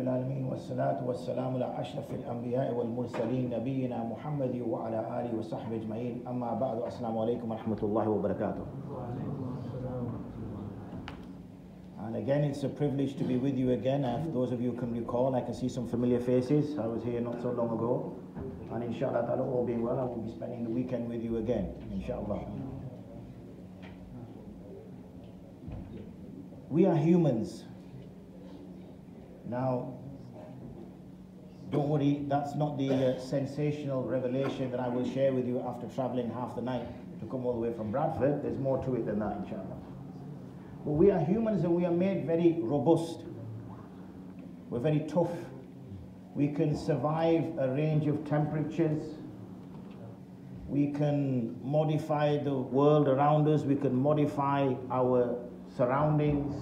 العالمين والصلاة والسلام على أشرف الأنبياء والمرسلين نبينا محمد وعلى آله وصحبه أجمعين أما بعد السلام عليكم ورحمة الله وبركاته. And again, it's a privilege to be with you again. For those of you who can recall, I can see some familiar faces. I was here not so long ago. And inshallah, all being well, I will be spending the weekend with you again, inshallah. We are humans. Now, don't worry, that's not the sensational revelation that I will share with you after traveling half the night to come all the way from Bradford. There's more to it than that, inshallah. But we are humans and we are made very robust. We're very tough. We can survive a range of temperatures. We can modify the world around us. We can modify our surroundings.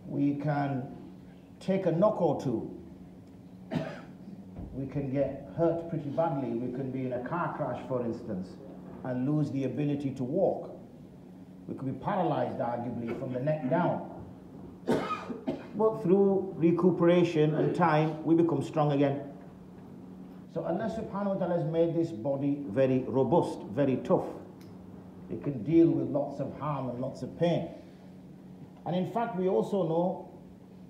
We can take a knock or two. We can get hurt pretty badly. We can be in a car crash, for instance, and lose the ability to walk. We could be paralyzed, arguably, from the neck down. But through recuperation and time, we become strong again. So Allah subhanahu wa ta'ala has made this body very robust, very tough. It can deal with lots of harm and lots of pain. And in fact, we also know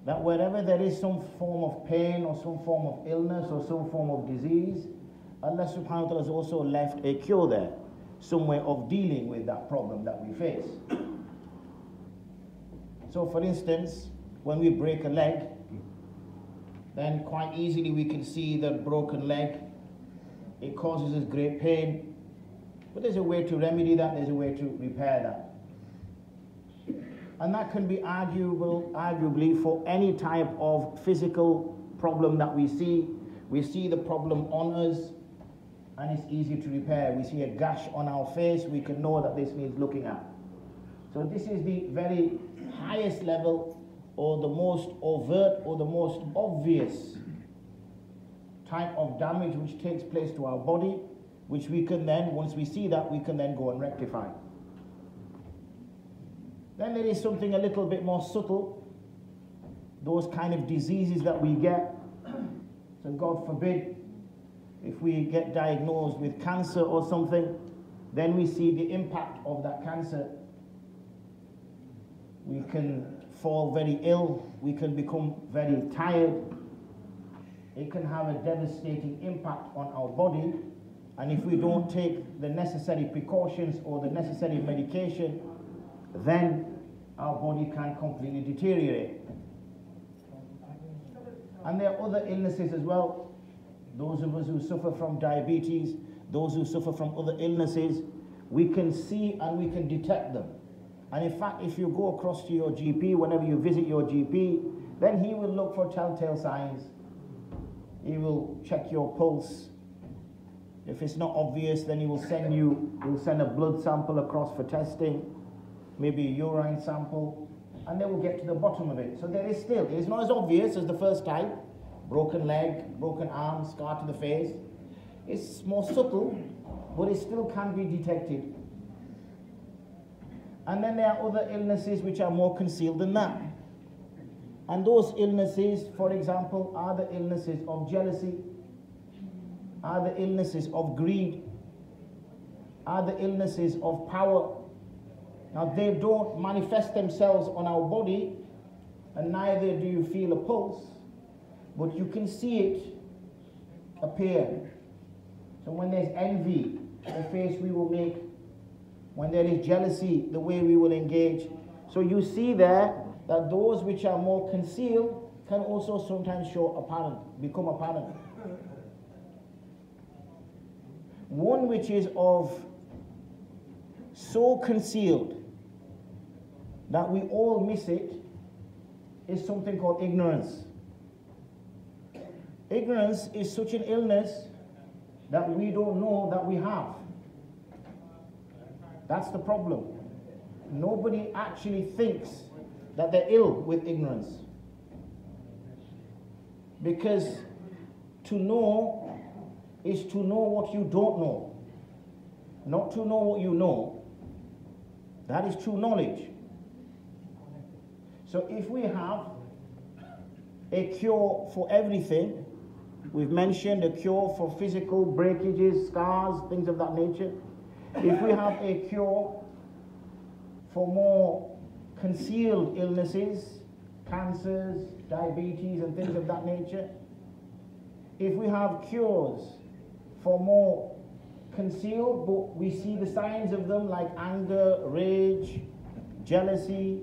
that wherever there is some form of pain or some form of illness or some form of disease, Allah subhanahu wa ta'ala has also left a cure there, some way of dealing with that problem that we face. So for instance, when we break a leg, then quite easily we can see the broken leg. It causes us great pain. But there's a way to remedy that, there's a way to repair that. And that can be arguably for any type of physical problem that we see. We see the problem on us, and it's easy to repair. We see a gash on our face, we can know that this needs looking at. So this is the very highest level, or the most overt, or the most obvious type of damage which takes place to our body, which we can then, once we see that, we can then go and rectify. Then there is something a little bit more subtle, those kind of diseases that we get. So God forbid, if we get diagnosed with cancer or something, then we see the impact of that cancer. We can fall very ill, we can become very tired. It can have a devastating impact on our body, and if we don't take the necessary precautions or the necessary medication, then our body can completely deteriorate. And there are other illnesses as well. Those of us who suffer from diabetes, those who suffer from other illnesses, we can see and we can detect them. And in fact, if you go across to your GP, whenever you visit your GP, then he will look for telltale signs. He will check your pulse. If it's not obvious, then he will send a blood sample across for testing, maybe a urine sample, and they will get to the bottom of it. So there is still, it is not as obvious as the first type, broken leg, broken arm, scar to the face. It's more subtle, but it still can be detected. And then there are other illnesses which are more concealed than that. And those illnesses, for example, are the illnesses of jealousy, are the illnesses of greed, are the illnesses of power. Now they don't manifest themselves on our body, and neither do you feel a pulse, but you can see it appear. So when there's envy, the face we will make. When there is jealousy, the way we will engage. So you see there that those which are more concealed can also sometimes become apparent. One which is of so concealed that we all miss it is something called ignorance. Ignorance is such an illness that we don't know that we have. That's the problem. Nobody actually thinks that they're ill with ignorance. Because to know is to know what you don't know, not to know what you know. That is true knowledge. So if we have a cure for everything. We've mentioned a cure for physical breakages, scars, things of that nature. If we have a cure for more concealed illnesses, cancers, diabetes, and things of that nature, if we have cures for more concealed, but we see the signs of them like anger, rage, jealousy,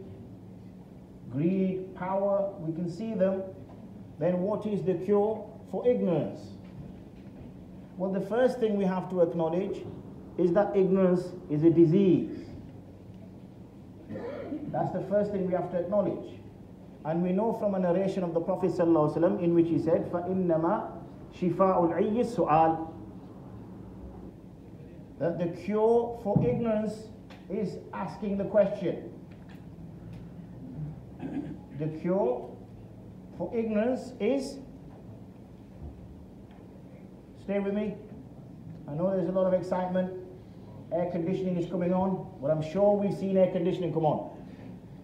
greed, power, we can see them, then what is the cure for ignorance? Well, the first thing we have to acknowledge is that ignorance is a disease. That's the first thing we have to acknowledge. And we know from a narration of the Prophet ﷺ in which he said, فَإِنَّمَا شِفَاءُ الْعِيِّ السُّؤَالِ, that the cure for ignorance is asking the question. The cure for ignorance is, stay with me, I know there's a lot of excitement, air conditioning is coming on, but I'm sure we've seen air conditioning come on.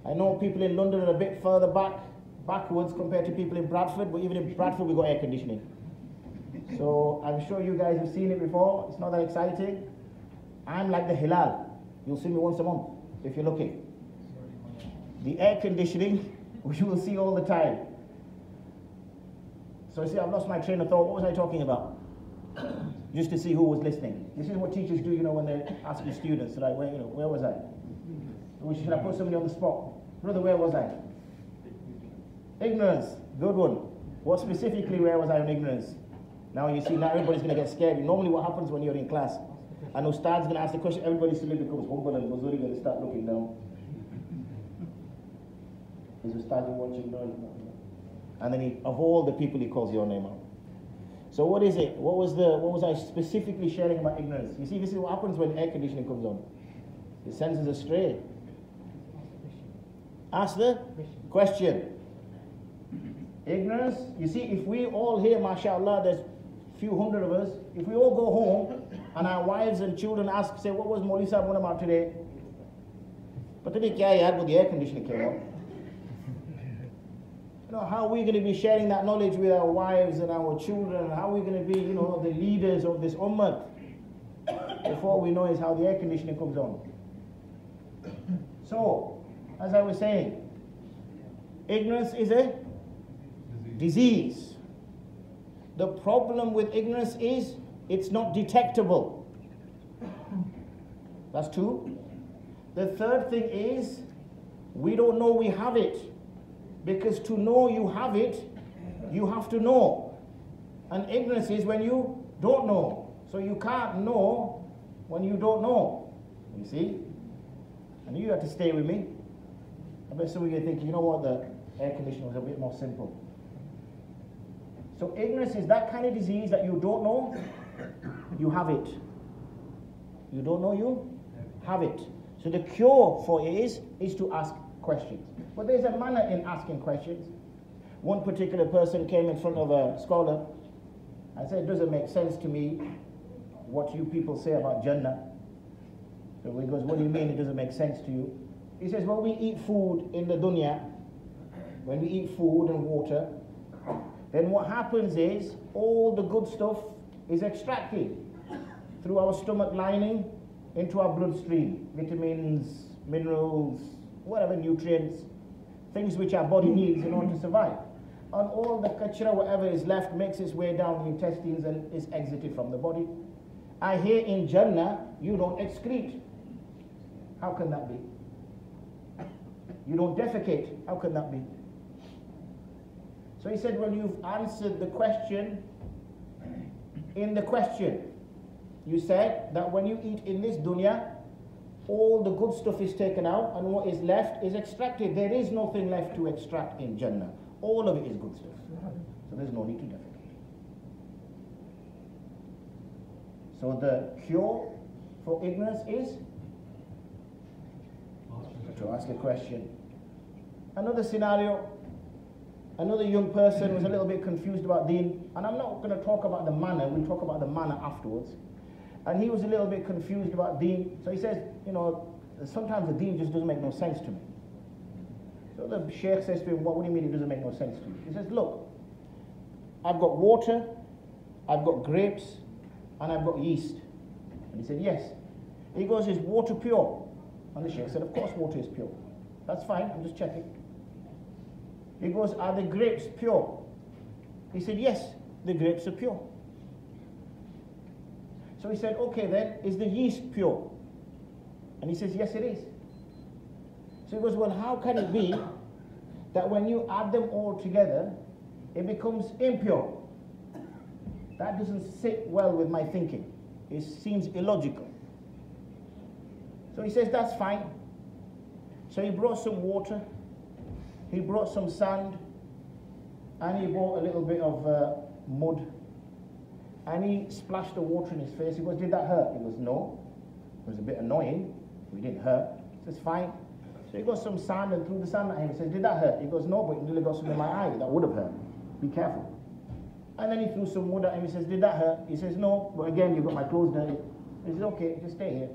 I know people in London are a bit further backwards compared to people in Bradford, but even in Bradford we've got air conditioning. So I'm sure you guys have seen it before. It's not that exciting. I'm like the Hilal. You'll see me once a month if you're looking. The air conditioning you will see all the time. So you see, I've lost my train of thought. What was I talking about? Just to see who was listening. This is what teachers do, when they're asking students, like, where was I? Should I put somebody on the spot? Brother, where was I? Ignorance. Good one. What specifically, where was I on ignorance? Now you see, now everybody's going to get scared. Normally what happens when you're in class, and Ustad's going to ask the question, everybody suddenly becomes humble and Buzuri going to start looking down. Is Ustad watching? No. And then of all the people, he calls your name out. So what is it? What was I specifically sharing about ignorance? You see, this is what happens when air conditioning comes on. It sends us astray. Ask the question. Ignorance, you see, if we all here, mashallah, there's a few hundred of us, if we all go home and our wives and children ask, say, what was Maulvi Sahib about today? But today, kya yaar, the air conditioning came on. How are we going to be sharing that knowledge with our wives and our children? How are we going to be, the leaders of this ummah? Before we know is how the air conditioning comes on. So, as I was saying, ignorance is a disease. The problem with ignorance is it's not detectable. That's two. The third thing is we don't know we have it. Because to know you have it, you have to know. And ignorance is when you don't know. So you can't know when you don't know. You see? And you have to stay with me. I bet some of you think, the air conditioner was a bit more simple. So ignorance is that kind of disease that you don't know, you have it. You don't know, you have it. So the cure for it is to ask questions. But there's a manner in asking questions. One particular person came in front of a scholar and said, it doesn't make sense to me what you people say about Jannah. So he goes, what do you mean it doesn't make sense to you? He says, well, we eat food in the dunya. When we eat food and water, then what happens is all the good stuff is extracted through our stomach lining into our bloodstream. Vitamins, minerals, whatever nutrients, things which our body needs in order to survive. And all the kachra, whatever is left, makes its way down the intestines and is exited from the body. I hear in Jannah, you don't excrete. How can that be? You don't defecate. How can that be? So he said, well, you've answered the question in the question. You said that when you eat in this dunya, all the good stuff is taken out and what is left is extracted. There is nothing left to extract in Jannah. All of it is good stuff. So there's no need to defecate. So the cure for ignorance is to ask a question. Another scenario, another young person was a little bit confused about deen, and I'm not going to talk about the manner, we'll talk about the manner afterwards. And he was a little bit confused about deen, so he says, sometimes the deen just doesn't make no sense to me. So the Sheikh says to him, what do you mean it doesn't make no sense to you? He says, look, I've got water, I've got grapes, and I've got yeast. And he said, yes. He goes, is water pure? And the Sheikh said, of course water is pure. That's fine, I'm just checking. He goes, are the grapes pure? He said, yes, the grapes are pure. So he said, okay then, is the yeast pure? And he says, yes it is. So he goes, well, how can it be that when you add them all together, it becomes impure? That doesn't sit well with my thinking. It seems illogical. So he says, that's fine. So he brought some water, he brought some sand, and he brought a little bit of mud, and he splashed the water in his face. He goes, did that hurt? He goes, no. It was a bit annoying. It didn't hurt. He says, fine. So he got some sand and threw the sand at him. He says, did that hurt? He goes, no, but it nearly got some in my eye. That would have hurt. Be careful. And then he threw some wood at him. He says, did that hurt? He says, no, but again, you got my clothes dirty. He says, okay, just stay here.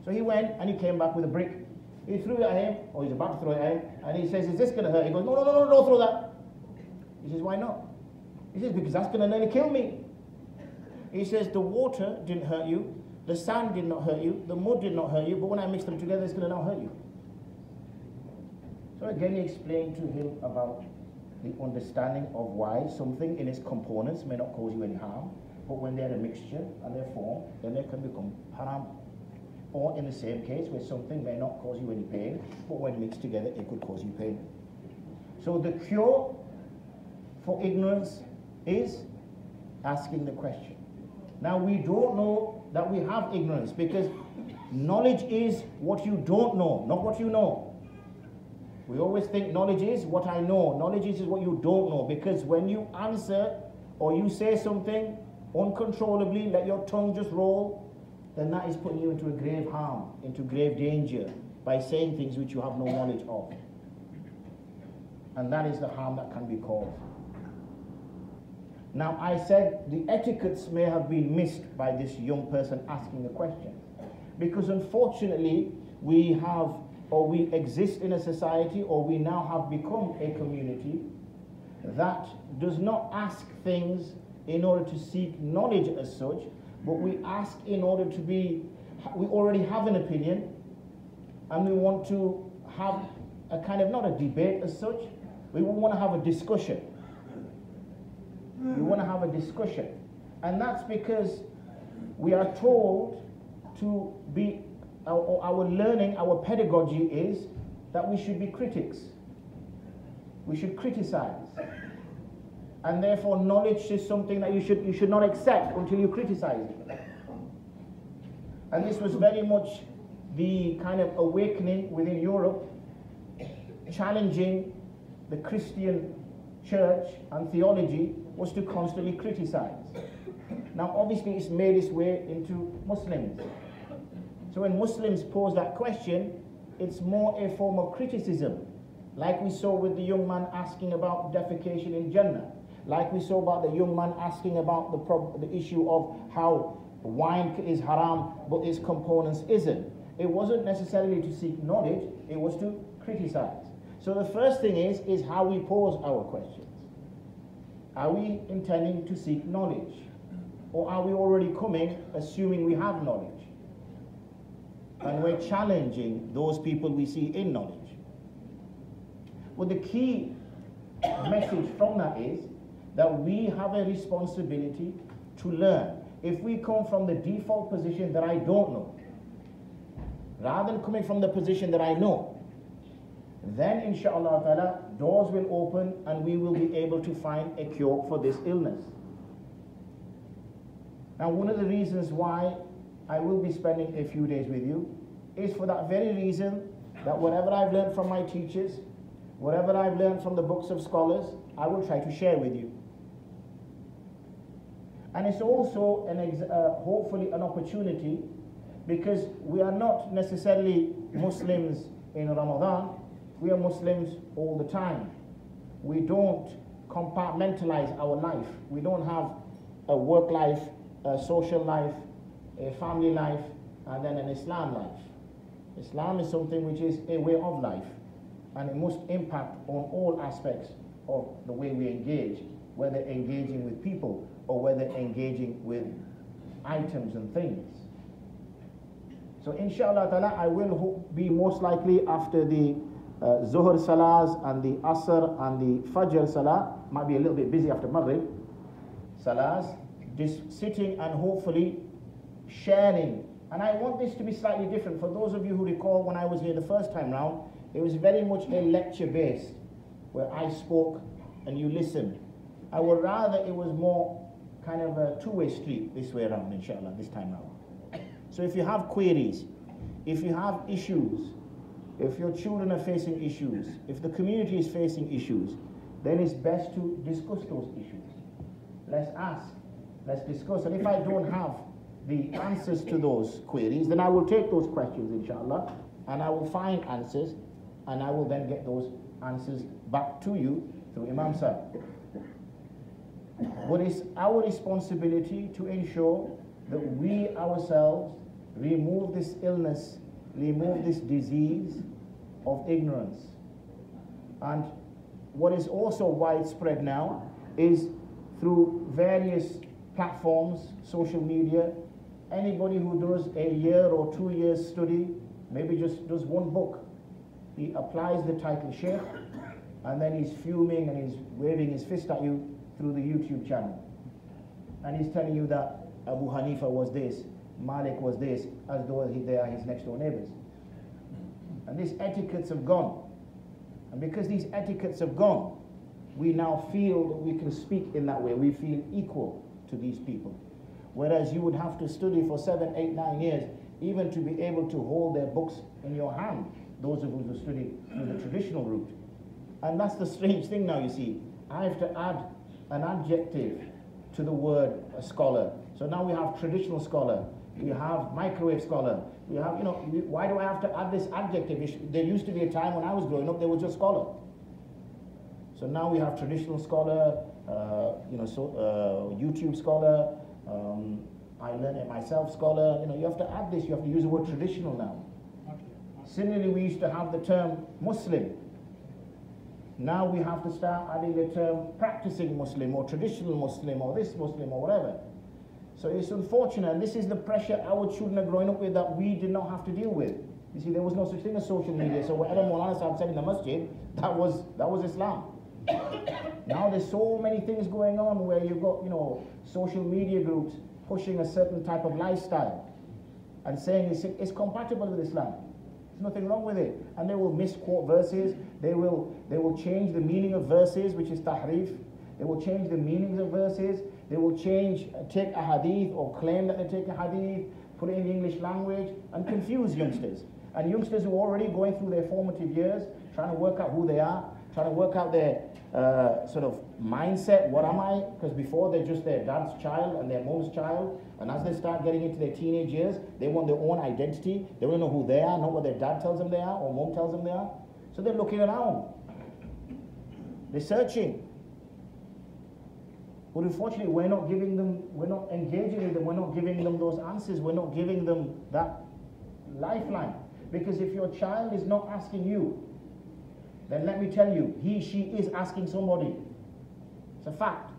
So he went and he came back with a brick. He threw it at him, or he's about to throw it at him, and he says, is this going to hurt? He goes, no, no, no, no, don't throw that. He says, why not? He says, because that's going to nearly kill me. He says, the water didn't hurt you, the sand did not hurt you, the mud did not hurt you, but when I mix them together, it's going to now hurt you. So again, he explained to him about the understanding of why something in its components may not cause you any harm, but when they're a mixture and they're formed, then they can become haram. Or in the same case, where something may not cause you any pain, but when mixed together, it could cause you pain. So the cure for ignorance is asking the question. Now we don't know that we have ignorance, because knowledge is what you don't know, not what you know. We always think knowledge is what I know. Knowledge is what you don't know, because when you answer or you say something uncontrollably, let your tongue just roll, then that is putting you into a grave harm, into grave danger, by saying things which you have no knowledge of. And that is the harm that can be caused. Now, I said the etiquettes may have been missed by this young person asking the question, because unfortunately we have, or we exist in a society, or we now have become a community that does not ask things in order to seek knowledge as such, but we ask in order to be, we already have an opinion, and we want to have a kind of, not a debate as such, we want to have a discussion. We want to have a discussion. And that's because we are told to be, our learning, our pedagogy is that we should be critics. We should criticize. And therefore knowledge is something that you should not accept until you criticize it. And this was very much the kind of awakening within Europe, challenging the Christian church and theology, was to constantly criticize. Now obviously it's made its way into Muslims. So when Muslims pose that question, it's more a form of criticism, like we saw with the young man asking about defecation in Jannah, like we saw about the young man asking about the issue of how wine is haram but its components isn't. It wasn't necessarily to seek knowledge, it was to criticize. So the first thing is how we pose our questions. Are we intending to seek knowledge? Or are we already coming assuming we have knowledge? And we're challenging those people we see in knowledge. Well, the key message from that is that we have a responsibility to learn. If we come from the default position that I don't know, rather than coming from the position that I know, then inshallah ta'ala, doors will open and we will be able to find a cure for this illness. Now, one of the reasons why I will be spending a few days with you is for that very reason, that whatever I've learned from my teachers, whatever I've learned from the books of scholars, I will try to share with you. And it's also hopefully an opportunity, because we are not necessarily Muslims in Ramadan, we are Muslims all the time. We don't compartmentalize our life. We don't have a work life, a social life, a family life, and then an Islam life. Islam is something which is a way of life. and it must impact on all aspects of the way we engage, whether engaging with people or whether engaging with items and things. So inshallah ta'ala, I will be most likely after the Zuhr Salahs and the Asr and the Fajr Salah, might be a little bit busy after Maghrib Salahs, just sitting and hopefully sharing. And I want this to be slightly different. For those of you who recall when I was here the first time round, it was very much a lecture based, where I spoke and you listened. I would rather it was more kind of a two-way street this way around, inshallah, this time round. So if you have queries, if you have issues, if your children are facing issues, if the community is facing issues, then it's best to discuss those issues. Let's ask, let's discuss. And if I don't have the answers to those queries, then I will take those questions, inshallah, and I will find answers, and I will then get those answers back to you through Imam Sir. But it's our responsibility to ensure that we ourselves remove this illness, remove this disease of ignorance. And what is also widespread now is through various platforms, social media. Anybody who does a year or 2 years study, maybe just does one book, he applies the title Sheikh, and then he's fuming and he's waving his fist at you through the YouTube channel. And he's telling you that Abu Hanifa was this, Malik was this, as though they are his next door neighbors. And these etiquettes have gone. And because these etiquettes have gone, we now feel that we can speak in that way. We feel equal to these people. Whereas you would have to study for 7, 8, 9 years, even to be able to hold their books in your hand, those of us who study through the traditional route. And that's the strange thing now, you see. I have to add an adjective to the word a scholar. So now we have traditional scholar, we have microwave scholar, we have, why do I have to add this adjective? There used to be a time when I was growing up, there was just scholar. So now we have traditional scholar, YouTube scholar, I learned it myself scholar. You have to add this, you have to use the word traditional now. Similarly, we used to have the term Muslim. Now we have to start adding the term practicing Muslim or traditional Muslim or this Muslim or whatever. So it's unfortunate, and this is the pressure our children are growing up with that we did not have to deal with. You see, there was no such thing as social media, so whatever Maulana Sahib said in the masjid, that was Islam. Now there's so many things going on where you've got, social media groups pushing a certain type of lifestyle and saying it's compatible with Islam. There's nothing wrong with it. And they will misquote verses, they will change the meaning of verses, which is tahrif. They will change the meanings of verses. They will take a hadith or claim that they take a hadith, put it in the English language, and confuse youngsters. And youngsters who are already going through their formative years, trying to work out who they are, trying to work out their sort of mindset. What am I? Because before they're just their dad's child and their mom's child. And as they start getting into their teenage years, they want their own identity. They want to know who they are, not what their dad tells them they are or mom tells them they are. So they're looking around. They're searching. But unfortunately, we're not engaging with them, we're not giving them those answers, we're not giving them that lifeline. Because if your child is not asking you, then let me tell you, she is asking somebody. It's a fact.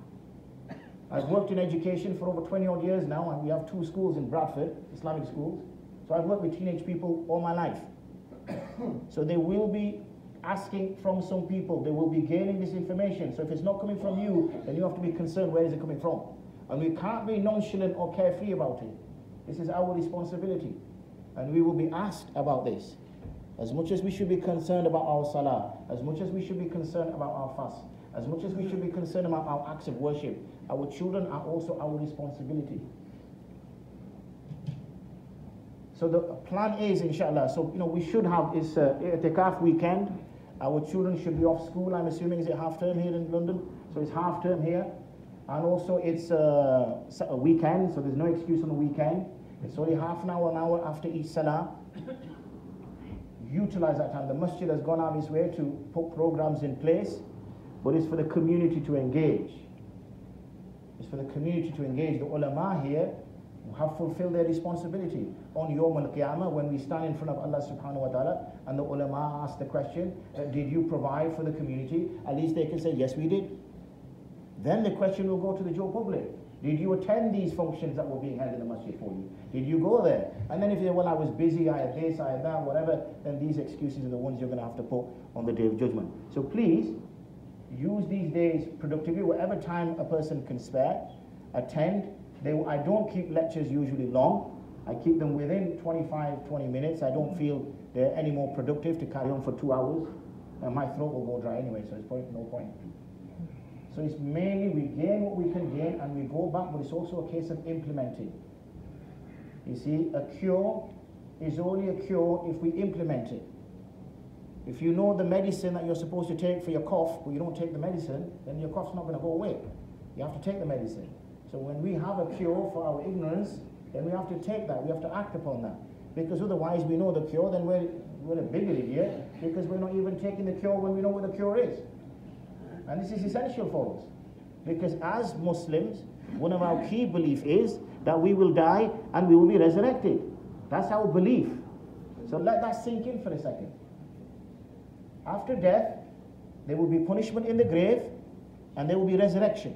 I've worked in education for over 20 odd years now, and we have 2 schools in Bradford, Islamic schools. So I've worked with teenage people all my life. So they will be asking from some people, they will be gaining this information. So if it's not coming from you, then you have to be concerned, where is it coming from? And we can't be nonchalant or carefree about it. This is our responsibility. And we will be asked about this. As much as we should be concerned about our salah, as much as we should be concerned about our fast, as much as we should be concerned about our acts of worship, our children are also our responsibility. So the plan is, inshallah, so we should have this i'tikaf weekend. Our children should be off school, I'm assuming. Is it half term here in London? So it's half term here. And also it's a weekend, so there's no excuse on the weekend. It's only half an hour after each salah. Utilize that time. The masjid has gone out of its way to put programs in place, but it's for the community to engage. It's for the community to engage. The ulama here have fulfilled their responsibility. On Yawm al-Qiyamah, when we stand in front of Allah subhanahu wa ta'ala and the ulama ask the question, did you provide for the community? At least they can say, yes, we did. Then the question will go to the Joe public. Did you attend these functions that were being held in the masjid for you? Did you go there? And then if you say, well, I was busy, I had this, I had that, whatever, then these excuses are the ones you're going to have to put on the Day of Judgment. So please, use these days productively, whatever time a person can spare, attend. I don't keep lectures usually long. I keep them within 20 minutes. I don't feel they're any more productive to carry on for 2 hours. And my throat will go dry anyway, so it's probably no point. So it's mainly we gain what we can gain and we go back, but it's also a case of implementing. You see, a cure is only a cure if we implement it. If you know the medicine that you're supposed to take for your cough, but you don't take the medicine, then your cough's not going to go away. You have to take the medicine. So when we have a cure for our ignorance, then we have to take that, we have to act upon that. Because otherwise we know the cure, then we're a bigger idiot, because we're not even taking the cure when we know what the cure is. And this is essential for us. Because as Muslims, one of our key beliefs is that we will die and we will be resurrected. That's our belief. So let that sink in for a second. After death, there will be punishment in the grave and there will be resurrection.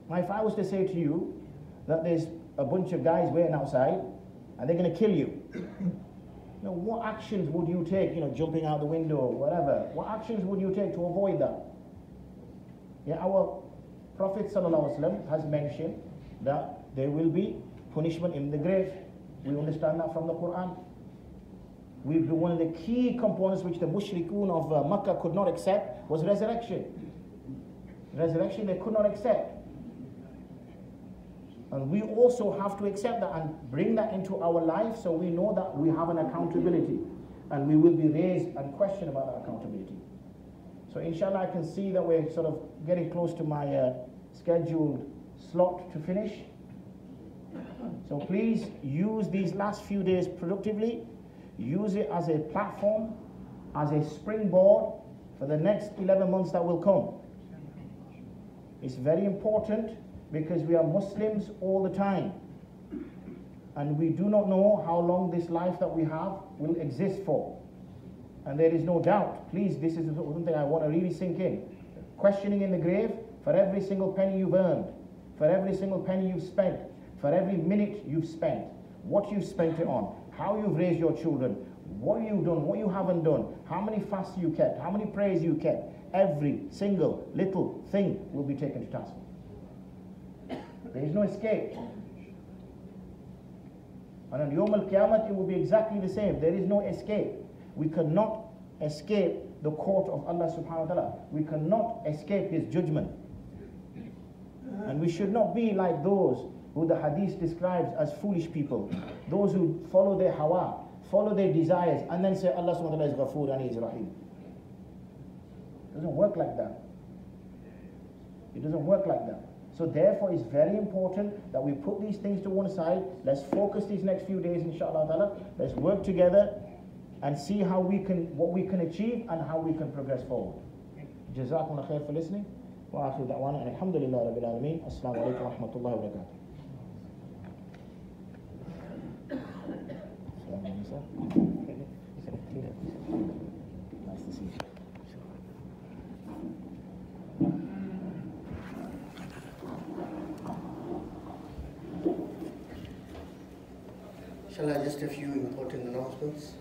Now if I was to say to you that there's a bunch of guys waiting outside and they're going to kill you, now, what actions would you take, jumping out the window or whatever? What actions would you take to avoid that? Yeah, our Prophet ﷺ has mentioned that there will be punishment in the grave. We understand that from the Quran. One of the key components which the mushrikun of Makkah could not accept was resurrection. Resurrection they could not accept. And we also have to accept that and bring that into our life so we know that we have an accountability and we will be raised and questioned about that accountability. So inshallah I can see that we're sort of getting close to my scheduled slot to finish. So please use these last few days productively. Use it as a platform, as a springboard for the next 11 months that will come. It's very important because we are Muslims all the time. And we do not know how long this life that we have will exist for. And there is no doubt, please, this is something I want to really sink in. Questioning in the grave, for every single penny you've earned, for every single penny you've spent, for every minute you've spent, what you've spent it on, how you've raised your children, what you've done, what you haven't done, how many fasts you kept, how many prayers you kept, every single little thing will be taken to task. There is no escape. And on Yawm al-Qiyamah it will be exactly the same. There is no escape. We cannot escape the court of Allah subhanahu wa ta'ala. We cannot escape His judgment. And we should not be like those who the hadith describes as foolish people. Those who follow their hawa, follow their desires, and then say Allah subhanahu wa ta'ala is Ghafoor and He is Rahim. It doesn't work like that. It doesn't work like that. So therefore it's very important that we put these things to one side. Let's focus these next few days inshallah ta'ala. Let's work together and see how what we can achieve and how we can progress forward. Jazakumullah khair for listening. Wa akhiru da'wana and alhamdulillah rabbil alameen. Assalamu alaikum wa rahmatullahi wa barakatuh. Nice to see you. Inshallah, just a few important announcements.